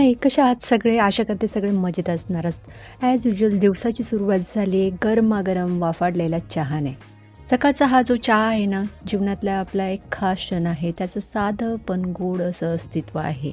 हाय, कशा आहात सगळे? आशा करते सगळे मजेत असणारच. ॲज युजुअल दिवसाची सुरुवात झाली आहे गरमागरम वाफाळलेल्या चहाने. सकाळचा हा जो चहा आहे ना, जीवनातला आपला एक खास क्षण आहे. त्याचं साधं पण गोड असं अस्तित्व आहे,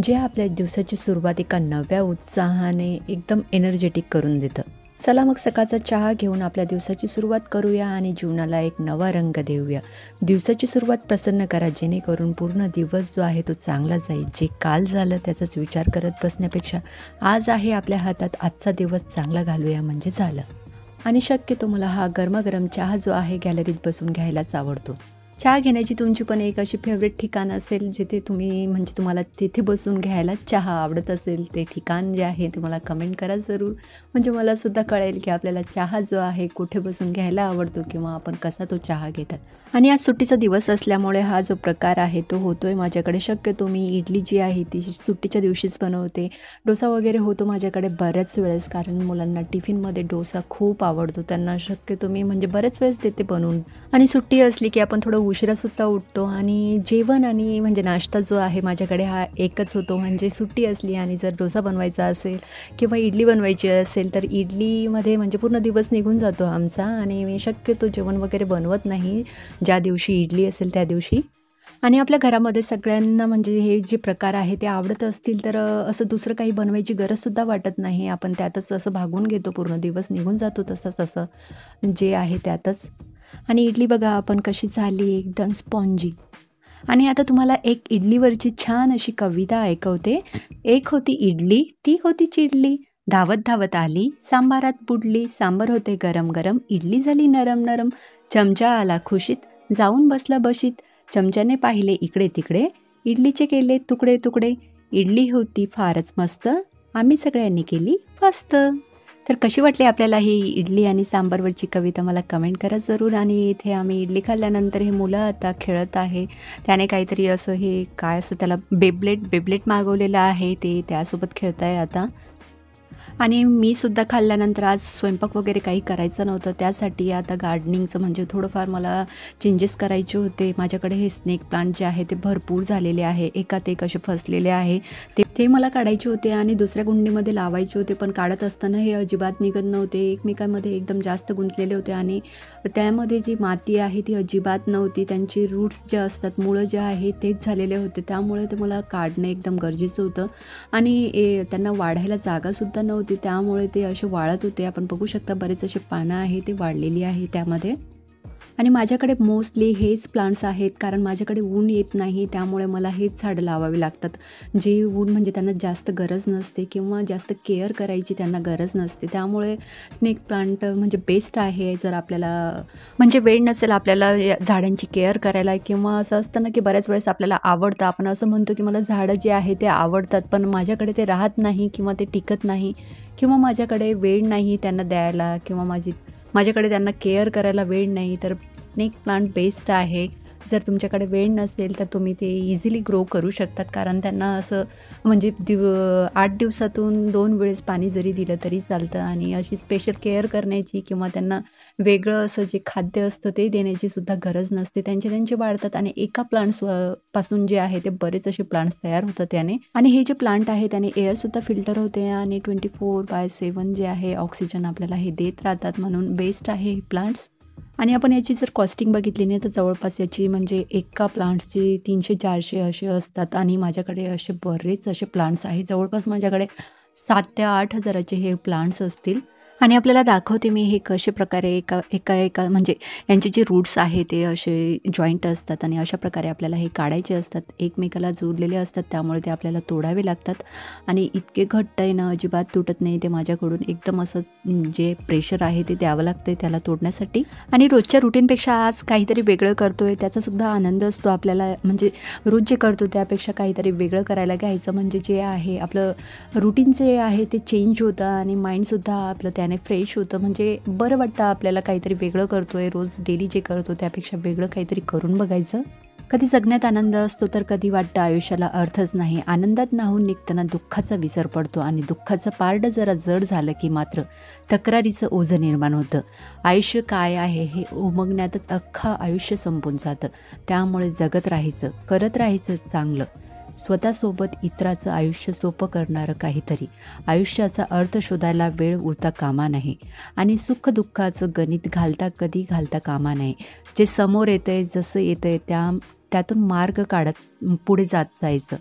जे आपल्या दिवसाची सुरुवात एका नव्या उत्साहाने एकदम एनर्जेटिक करून देतं. चला मग सकाळचा चहा घेऊन आपल्या दिवसाची सुरुवात करूया आणि जीवनाला एक नवा रंग देऊया. दिवसाची सुरुवात प्रसन्न करा, जेणेकरून पूर्ण दिवस जो आहे तो चांगला जाईल. जे काल झालं त्याचाच विचार करत बसण्यापेक्षा आज आहे आपल्या हातात, आजचा दिवस चांगला घालूया म्हणजे झालं. आणि शक्यतो मला हा गरमागरम चहा जो आहे गॅलरीत बसून घ्यायलाच आवडतो. चहा घेण्याची तुमची पण एक अशी फेवरेट ठिकाण असेल, जिथे तुम्ही म्हणजे तुम्हाला तिथे बसून घ्यायला चहा आवडत असेल, ते ठिकाण जे आहे ते मला कमेंट करा जरूर. म्हणजे मलासुद्धा कळेल की आपल्याला चहा जो आहे कुठे बसून घ्यायला आवडतो किंवा आपण कसा तो चहा घेतात. आणि आज सुट्टीचा दिवस असल्यामुळे हा जो प्रकार आहे तो होतो आहे माझ्याकडे. शक्यतो मी इडली जी आहे ती सुट्टीच्या दिवशीच बनवते. डोसा वगैरे होतो माझ्याकडे बऱ्याच वेळेस, कारण मुलांना टिफिनमध्ये डोसा खूप आवडतो. त्यांना शक्यतो मी म्हणजे बऱ्याच वेळेस देते बनवून. आणि सुट्टी असली की आपण थोडं उशिरासुद्धा उठतो आणि जेवण आणि म्हणजे नाश्ता जो आहे माझ्याकडे हा एकच होतो. म्हणजे सुट्टी असली आणि जर डोसा बनवायचा असेल किंवा इडली बनवायची असेल तर इडलीमध्ये म्हणजे पूर्ण दिवस निघून जातो आमचा. आणि मी शक्यतो जेवण वगैरे बनवत नाही ज्या दिवशी इडली असेल त्या दिवशी. आणि आपल्या घरामध्ये सगळ्यांना म्हणजे हे जे प्रकार आहे ते आवडत असतील तर असं दुसरं काही बनवायची गरजसुद्धा वाटत नाही. आपण त्यातच असं भागून घेतो, पूर्ण दिवस निघून जातो तसं जे आहे त्यातच. आणि इडली बघा आपण कशी झाली एकदम स्पॉन्जी. आणि आता तुम्हाला एक इडलीवरची छान अशी कविता ऐकवते. एक होती इडली, ती होती चिडली, धावत धावत आली, सांबारात बुडली. सांबार होते गरम गरम, इडली झाली नरम नरम. चमचा आला खुशीत, जाऊन बसला बशीत. चमच्याने पाहिले इकडे तिकडे, इडलीचे केले तुकडे तुकडे. इडली होती फारच मस्त, आम्ही सगळ्यांनी केली फस्त. तर कशी वाटली आपल्याला ही इडली आणि सांबारवरची कविता मला कमेंट करा जरूर. आणि इथे आम्ही इडली खाल्ल्यानंतर हे मुलं आता खेळत आहे. त्याने काहीतरी असं हे काय असं त्याला बेबलेट मागवलेलं आहे, ते त्यासोबत खेळत आहे आता. आणि मी सुद्धा खाल्ल्यानंतर आज स्वयंपाक वगैरे काही करायचं नव्हतं, त्यासाठी आता गार्डनिंगचं म्हणजे थोडंफार मला चेंजेस करायचे होते. माझ्याकडे हे स्नेक प्लांट जे आहे ते भरपूर झालेले आहे, एकात एक असे फसलेले आहे. ते मला काढायचे होते आणि दुसऱ्या कुंडीमध्ये लावायचे होते, पण काढत असताना हे अजिबात निघत नव्हते. एकमेकांमध्ये एकदम जास्त गुंतलेले होते आणि त्यामध्ये जी माती आहे ती अजिबात नव्हती. त्यांची रूट्स जे असतात, मुळं जे आहे तेच झालेले होते. त्यामुळे ते मला काढणं एकदम गरजेचं होतं. आणि त्यांना वाढायला जागासुद्धा नव्हती, त्यामुळे ते असे वाळत होते. आपण बघू शकता बरेच असे पानं आहे ते वाढलेली आहे त्यामध्ये. आणि माझ्याकडे मोस्टली हेच प्लांट्स आहेत, कारण माझ्याकडे ऊन येत नाही, त्यामुळे मला हेच झाडं लावावी लागतात. जे ऊन म्हणजे त्यांना जास्त गरज नसते किंवा जास्त केअर करायची त्यांना गरज नसते. त्यामुळे स्नेक प्लांट म्हणजे बेस्ट आहे. जर आपल्याला म्हणजे वेळ नसेल आपल्याला या झाडांची केअर करायला, किंवा असं असतं ना की बऱ्याच वेळेस आपल्याला आवडतं, आपण असं म्हणतो की मला झाडं जे आहे ते आवडतात, पण माझ्याकडे ते राहत नाही किंवा ते टिकत नाही, किंवा माझ्याकडे वेळ नाही त्यांना द्यायला, किंवा माझ्याकडे त्यांना केअर करायला वेळ नाही. तर स्नेक प्लांट बेस्ट आहे. जर तुमच्याकडे वेळ नसेल तर तुम्ही ते इझिली ग्रो करू शकतात, कारण त्यांना असं म्हणजे 8 दिवसातून 2 वेळेस पाणी जरी दिलं तरी चालतं. आणि अशी स्पेशल केअर करण्याची किंवा त्यांना वेगळं असं जे खाद्य असतं ते देण्याची सुद्धा गरज नसते. त्यांचे वाढतात आणि एका प्लांट्स पासून जे आहे ते बरेच असे प्लांट्स तयार होतात त्याने. आणि हे जे प्लांट आहे त्याने एअरसुद्धा फिल्टर होते आणि 24/7 जे आहे ऑक्सिजन आपल्याला हे देत राहतात, म्हणून बेस्ट आहे हे प्लांट्स. आणि आपण याची जर कॉस्टिंग बघितली नाही तर जवळपास याची म्हणजे एका प्लांट्सची 300-400 असे असतात. आणि माझ्याकडे असे बरेच असे प्लांट्स आहेत, जवळपास माझ्याकडे 7,000 ते 8,000चे हे प्लांट्स असतील. आणि आपल्याला दाखवते मी हे कशा प्रकारे एका म्हणजे यांचे जे रूट्स आहे ते असे जॉईंट असतात आणि अशा प्रकारे आपल्याला हे काढायचे असतात. एकमेकाला जोडलेले असतात, त्यामुळे ते आपल्याला तोडावे लागतात. आणि इतके घट्ट आहे ना, अजिबात तुटत नाही ते माझ्याकडून. एकदम असं जे प्रेशर आहे ते द्यावं लागतं त्याला तोडण्यासाठी. आणि रोजच्या रुटीनपेक्षा आज काहीतरी वेगळं करतोय त्याचासुद्धा आनंद असतो आपल्याला. म्हणजे रोज जे करतो त्यापेक्षा काहीतरी वेगळं करायला घ्यायचं, म्हणजे जे आहे आपलं रुटीन जे आहे ते चेंज होतं आणि माइंडसुद्धा आपलं त्याने फ्रेश होतं. म्हणजे बरं वाटतं आपल्याला काहीतरी वेगळं करतोय. रोज डेली जे करतो त्यापेक्षा वेगळं काहीतरी करून बघायचं. कधी जगण्यात आनंद असतो तर कधी वाटतं आयुष्याला अर्थच नाही. आनंदात न्हाऊन निघताना दुःखाचा विसर पडतो आणि दुःखाचं पारडं जरा जड झालं की मात्र तक्रारीचं ओझं निर्माण होतं. आयुष्य काय आहे हे उमगण्यातच अख्खं आयुष्य संपून जातं. त्यामुळे जगत राहायचं, करत राहायचं चांगलं. स्वतःसोबत इतराचं आयुष्य सोपं करणारं काहीतरी. आयुष्याचा अर्थ शोधायला वेळ उरता कामा नये आणि सुख-दुःखाचं गणित कधी घालता कामा नये. जे समोर येतंय, जसं येतंय त्यातून मार्ग काढत पुढे जायचं.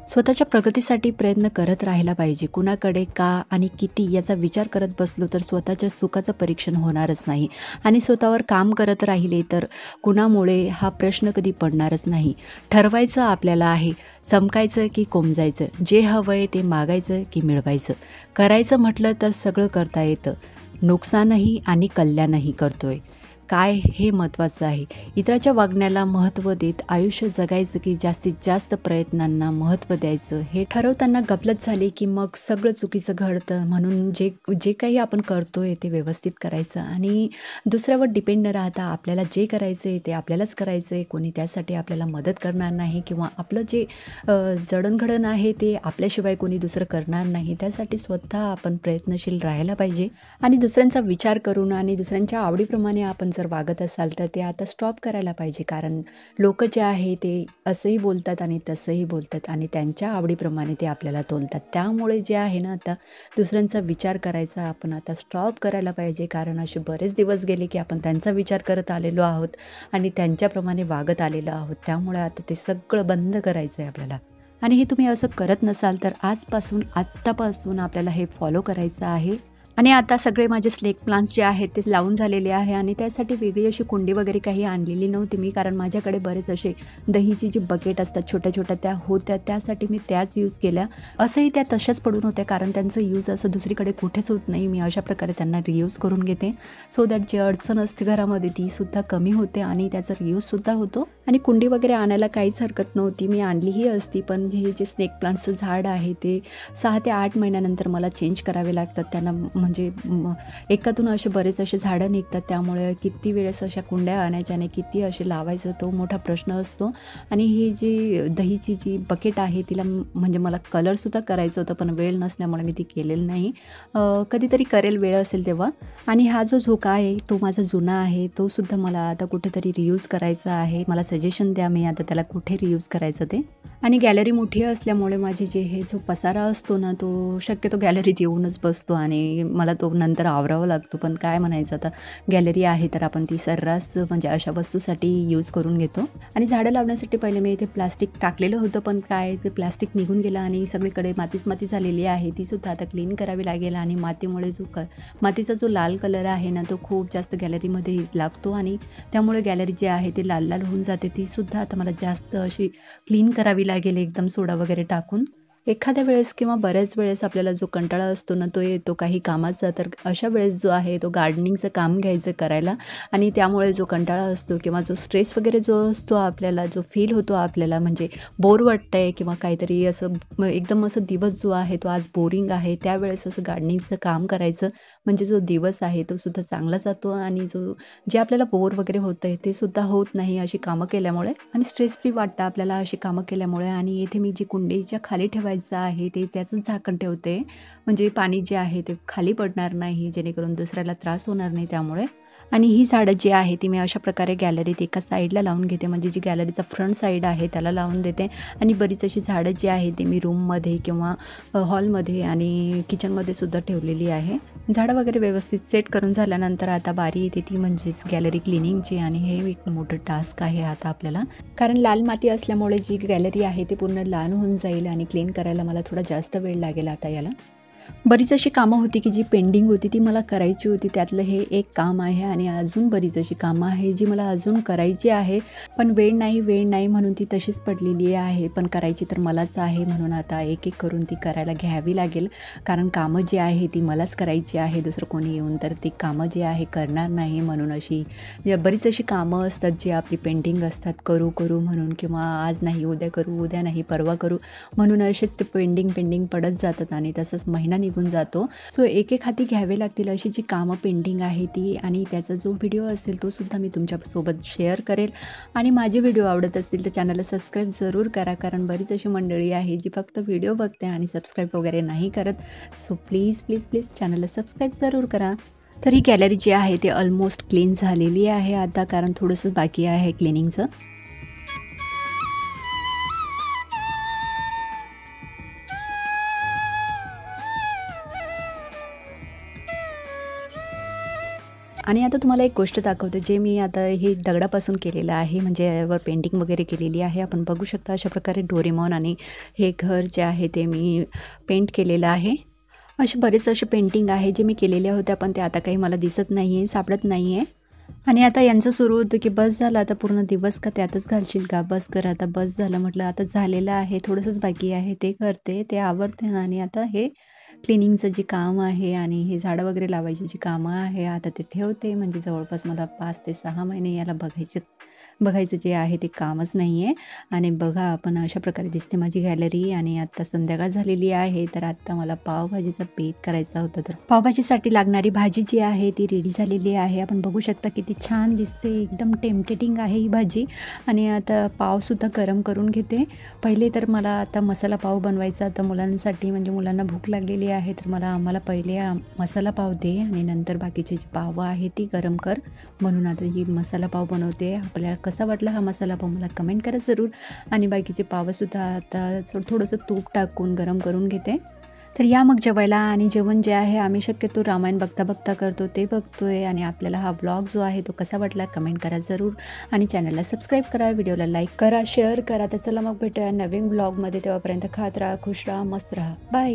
स्वतःच्या प्रगतीसाठी प्रयत्न करत राहायला पाहिजे. कुणाकडे, का आणि किती याचा विचार करत बसलो तर स्वतःच्या चुकाचं परीक्षण होणारच नाही आणि स्वतःवर काम करत राहिले तर कुणामुळे हा प्रश्न कधी पडणारच नाही. ठरवायचं आपल्याला आहे, चमकायचं की कोमजायचं, जे हवंय ते मागायचं की मिळवायचं. करायचं म्हटलं तर सगळं करता येतं. नुकसानही आणि कल्याणही करतोय काय हे महत्त्वाचं आहे. इतराच्या वागण्याला महत्त्व देत आयुष्य जगायचं की जास्तीत जास्त प्रयत्नांना महत्त्व द्यायचं हे ठरवताना गफलत झाली की मग सगळं चुकीचं घडतं. म्हणून जे काही आपण करतोय ते व्यवस्थित करायचं आणि दुसऱ्यावर डिपेंड न राहता आपल्याला जे करायचं आहे ते आपल्यालाच करायचं आहे. कोणी त्यासाठी आपल्याला मदत करणार नाही किंवा आपलं जे जडणघडण आहे ते आपल्याशिवाय कोणी दुसरं करणार नाही. त्यासाठी स्वतः आपण प्रयत्नशील राहायला पाहिजे आणि दुसऱ्यांचा विचार करून आणि दुसऱ्यांच्या आवडीप्रमाणे आपण जर वागत असाल तर ते आता स्टॉप करायला पाहिजे. कारण लोक जे आहे ते असंही बोलतात आणि तसंही बोलतात आणि त्यांच्या आवडीप्रमाणे ते आपल्याला तोलतात. त्यामुळे जे आहे ना आता दुसऱ्यांचा विचार करायचा आपण आता स्टॉप करायला पाहिजे. कारण असे बरेच दिवस गेले की आपण त्यांचा विचार करत आलेलो आहोत आणि त्यांच्याप्रमाणे वागत आलेलो आहोत. त्यामुळे आता ते सगळं बंद करायचं आहे आपल्याला. आणि हे तुम्ही असं करत नसाल तर आत्तापासून आपल्याला हे फॉलो करायचं आहे. आणि आता सगळे माझे स्नेक प्लांट्स जे आहेत ते लावून झालेले आहे आणि त्यासाठी वेगळी अशी कुंडी वगैरे काही आणलेली नव्हती मी. कारण माझ्याकडे बरेच असे दहीची जी बकेट असतात छोट्या त्या होत्या, त्यासाठी मी त्याच यूज केल्या. असंही त्या तशाच पडून होत्या कारण त्यांचं यूज असं दुसरीकडे कुठेच होत नाही. मी अशा प्रकारे त्यांना रियूज करून घेते सो दॅट जी अडचण असते घरामध्ये तीसुद्धा कमी होते आणि त्याचा रियूजसुद्धा होतो. आणि कुंडी वगैरे आणायला काहीच हरकत नव्हती, मी आणलीही असती. पण हे जे स्नेक प्लांट्सचं झाड आहे ते 6 ते 8 महिन्यानंतर मला चेंज करावे लागतात. त्यांना म्हणजे एकातून असे बरेच असे झाडं निघतात. त्यामुळे किती वेळेस अशा कुंड्या आणायच्या आणि किती असे लावायचं तो मोठा प्रश्न असतो. आणि ही जी दहीची जी बकेट आहे तिला म्हणजे मला कलरसुद्धा करायचं होतं पण वेळ नसल्यामुळे मी ती केलेलं नाही. कधीतरी करेल वेळ असेल तेव्हा. आणि हा जो झोका आहे तो माझा जुना आहे, तो सुद्धा मला आता कुठेतरी रियूज करायचा आहे. मला सजेशन द्या मी आता त्याला कुठे रियूज करायचं ते. आणि गॅलरी मोठी असल्यामुळे माझे हे जो पसारा असतो ना तो शक्यतो गॅलरीत येऊनच बसतो आणि मला तो नंतर आवरावा लागतो. पण काय म्हणायचं आता, गॅलरी आहे तर आपण ती सर्रास म्हणजे अशा वस्तूसाठी यूज करून घेतो. आणि झाडं लावण्यासाठी पहिले मी इथे प्लास्टिक टाकलेलं होतं पण काय ते प्लास्टिक निघून गेलं आणि सगळीकडे माती झालेली आहे. तीसुद्धा आता क्लीन करावी लागेल. आणि मातीमुळे मातीचा जो लाल कलर आहे ना तो खूप जास्त गॅलरीमध्ये लागतो आणि त्यामुळे गॅलरी जी आहे ती लाल होऊन जाते. तीसुद्धा आता मला जास्त अशी क्लीन करावी लागेल एकदम सोडा वगैरे टाकून. एखाद्या वेळेस किंवा बऱ्याच वेळेस आपल्याला जो कंटाळा असतो ना तो येतो काही कामाचा, तर अशा वेळेस जो आहे तो गार्डनिंगचं काम घ्यायचं करायला. आणि त्यामुळे जो कंटाळा असतो किंवा जो स्ट्रेस वगैरे जो असतो आपल्याला, जो फील होतो आपल्याला म्हणजे बोर वाटतंय किंवा काहीतरी असं एकदम असं दिवस जो आहे तो आज बोरिंग आहे, त्यावेळेस असं गार्डनिंगचं काम करायचं म्हणजे जो दिवस आहे तो सुद्धा चांगला जातो आणि जे आपल्याला बोर वगैरे होतं आहे ते सुद्धा होत नाही अशी कामं केल्यामुळे. आणि स्ट्रेस फ्री वाटतं आपल्याला अशी कामं केल्यामुळे. आणि येथे मी जी कुंडीच्या खाली ठेवायचं आहे ते त्याचंच झाकण ठेवते म्हणजे पाणी जे आहे ते खाली पडणार नाही, जेणेकरून दुसऱ्याला त्रास होणार नाही त्यामुळे. आणि ही झाडं जी आहे ती मी अशा प्रकारे गॅलरीत एका साईडला लावून घेते म्हणजे जी गॅलरीचा फ्रंट साईड आहे त्याला लावून देते. आणि बरीच अशी झाडं जी आहे ती मी रूममध्ये किंवा हॉलमध्ये आणि किचनमध्ये सुद्धा ठेवलेली आहे. झाडं वगैरे व्यवस्थित सेट करून झाल्यानंतर आता बारी येते ती म्हणजेच गॅलरी क्लिनिंगची. आणि हे एक मोठं टास्क आहे आता आपल्याला, कारण लाल माती असल्यामुळे जी गॅलरी आहे ती पूर्ण लाल होऊन जाईल आणि क्लीन करायला मला थोडा जास्त वेळ लागेल आता याला. बरीच अशी कामं होती की जी पेंडिंग होती ती मला करायची होती. त्यातलं हे एक काम आहे आणि अजून बरीच अशी कामं आहे जी मला अजून करायची आहे. पण वेळ नाही म्हणून ती तशीच पडलेली आहे. पण करायची तर मलाच आहे म्हणून आता एक करून ती करायला घ्यावी लागेल. कारण कामं जी आहे ती मलाच करायची आहे, दुसरं कोणी येऊन तर ती कामं जी आहे करणार नाही. म्हणून अशी बरीच अशी कामं असतात जी आपली पेंडिंग असतात, करू म्हणून किंवा आज नाही उद्या करू, उद्या नाही परवा करू म्हणून असेच ते पेंडिंग पडत जातात आणि तसंच महिना निघून जातो. सो एक हाती घ्यावे लागतील अशी जी कामं पेंडिंग आहे ती. आणि त्याचा जो व्हिडिओ असेल तो सुद्धा मी तुमच्यासोबत शेअर करेल. आणि माझे व्हिडिओ आवडत असतील तर चॅनलला सबस्क्राईब जरूर करा, कारण बरीच अशी मंडळी आहे जी फक्त व्हिडिओ बघते आणि सबस्क्राईब वगैरे नाही करत. सो प्लीज चॅनलला सबस्क्राईब जरूर करा. तर ही गॅलरी जी आहे ती ऑलमोस्ट क्लीन झालेली आहे आता, कारण थोडंसं बाकी आहे क्लिनिंगचं. आणि आता तुम्हाला एक गोष्ट दाखवते, जे मी आता हे दगडापासून केलेलं आहे, म्हणजे यावर पेंटिंग वगैरे केलेली आहे. आपण बघू शकता अशा प्रकारे डोरेमॉन आणि हे घर जे आहे ते मी पेंट केलेलं आहे. असे बरेच असे पेंटिंग आहे जे मी केलेल्या होत्या, पण ते आता काही मला दिसत नाही आहे, सापडत नाही आहे. आणि आता यांचं सुरू होतं, की बस झालं आता पूर्ण दिवस का त्यातच घालशील का? बस कर आता, बस झालं. म्हटलं आता झालेलं आहे, थोडंसंच बाकी आहे, ते करते, ते आवरते आणि आता हे क्लिनिंगचं जे काम आहे आणि हे झाडं वगैरे लावायची जी कामं आहे, आता ते ठेवते. म्हणजे जवळपास मला 5 ते 6 महिने याला बघायचं जे आहे ते कामच नाही आहे. आणि बघा आपण अशा प्रकारे दिसते माझी गॅलरी. आणि आत्ता संध्याकाळ झालेली आहे, तर आत्ता मला पावभाजीचा बेत करायचा होता. तर पावभाजीसाठी लागणारी भाजी जी आहे ती रेडी झालेली आहे. आपण बघू शकता किती छान दिसते, एकदम टेम्पटेटिंग आहे ही भाजी. आणि आता पावसुद्धा गरम करून घेते. पहिले तर मला आता मसाला पाव बनवायचा होता मुलांसाठी, म्हणजे मुलांना भूक लागलेली आहे, तर आम्हाला पहिले मसाला पाव दे आणि नंतर बाकीची जी पावं आहे ती गरम कर. म्हणून आता ही मसाला पाव बनवते. आपल्याला कसा वाटला हा मसाला पाव मला कमेंट करा जरूर. आणि बाकीचे पावसुद्धा आता थोडंसं तूप टाकून गरम करून घेते. तर या मग जेवायला. आणि जेवण जे आहे आम्ही शक्यतो रामायण बघता बघता करतो, ते बघतोय. आणि आपल्याला हा ब्लॉग जो आहे तो कसा वाटला कमेंट करा जरूर. आणि चॅनलला सबस्क्राईब करा, व्हिडिओला लाईक करा, शेअर करा. तर चला मग भेटूया नवीन ब्लॉगमध्ये. तेव्हापर्यंत खात राहा, खुश राहा, मस्त राहा. बाय.